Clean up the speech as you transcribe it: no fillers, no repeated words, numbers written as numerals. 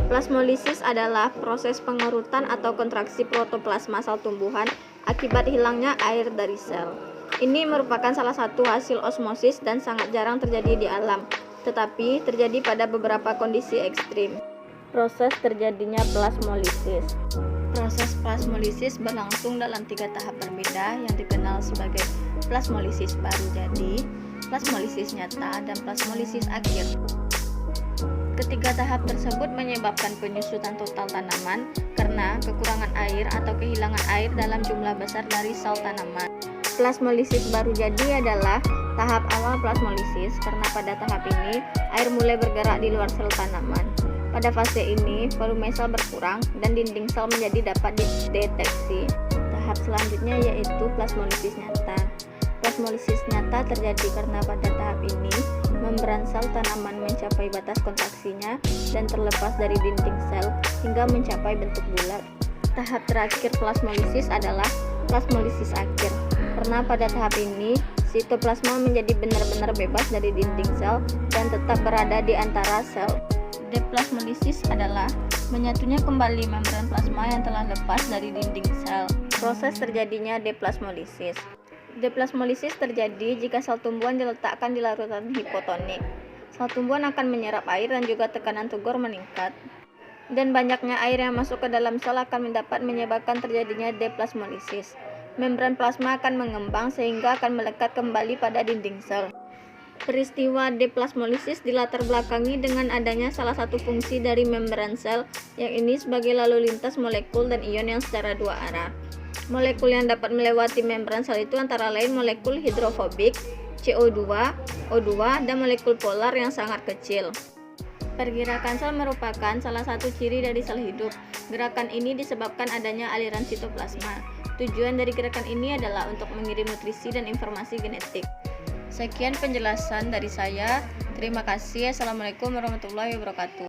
Plasmolisis adalah proses pengerutan atau kontraksi protoplasma sel tumbuhan akibat hilangnya air dari sel. Ini merupakan salah satu hasil osmosis dan sangat jarang terjadi di alam, tetapi terjadi pada beberapa kondisi ekstrim. Proses terjadinya plasmolisis. Proses plasmolisis berlangsung dalam 3 tahap berbeda yang dikenal sebagai plasmolisis baru jadi, plasmolisis nyata, dan plasmolisis akhir. Ketiga tahap tersebut menyebabkan penyusutan total tanaman karena kekurangan air atau kehilangan air dalam jumlah besar dari sel tanaman. Plasmolisis baru jadi adalah tahap awal plasmolisis karena pada tahap ini air mulai bergerak di luar sel tanaman. Pada fase ini, volume sel berkurang dan dinding sel menjadi dapat dideteksi. Tahap selanjutnya yaitu plasmolisis nyata. Plasmolisis nyata terjadi karena pada tahap ini membran sel tanaman mencapai batas kontraksinya dan terlepas dari dinding sel hingga mencapai bentuk bulat. Tahap terakhir plasmolisis adalah plasmolisis akhir. Karena pada tahap ini sitoplasma menjadi benar-benar bebas dari dinding sel dan tetap berada di antara sel. Deplasmolisis adalah menyatunya kembali membran plasma yang telah lepas dari dinding sel. Proses terjadinya deplasmolisis. Deplasmolisis terjadi jika sel tumbuhan diletakkan di larutan hipotonik. Sel tumbuhan akan menyerap air dan juga tekanan tugor meningkat. Dan banyaknya air yang masuk ke dalam sel akan dapat menyebabkan terjadinya deplasmolisis. Membran plasma akan mengembang sehingga akan melekat kembali pada dinding sel. Peristiwa deplasmolisis dilatar belakangi dengan adanya salah satu fungsi dari membran sel, yang ini sebagai lalu lintas molekul dan ion yang secara dua arah. Molekul yang dapat melewati membran sel itu antara lain molekul hidrofobik, CO2, O2, dan molekul polar yang sangat kecil. Pergerakan sel merupakan salah satu ciri dari sel hidup. Gerakan ini disebabkan adanya aliran sitoplasma. Tujuan dari gerakan ini adalah untuk mengirim nutrisi dan informasi genetik. Sekian penjelasan dari saya. Terima kasih. Assalamualaikum warahmatullahi wabarakatuh.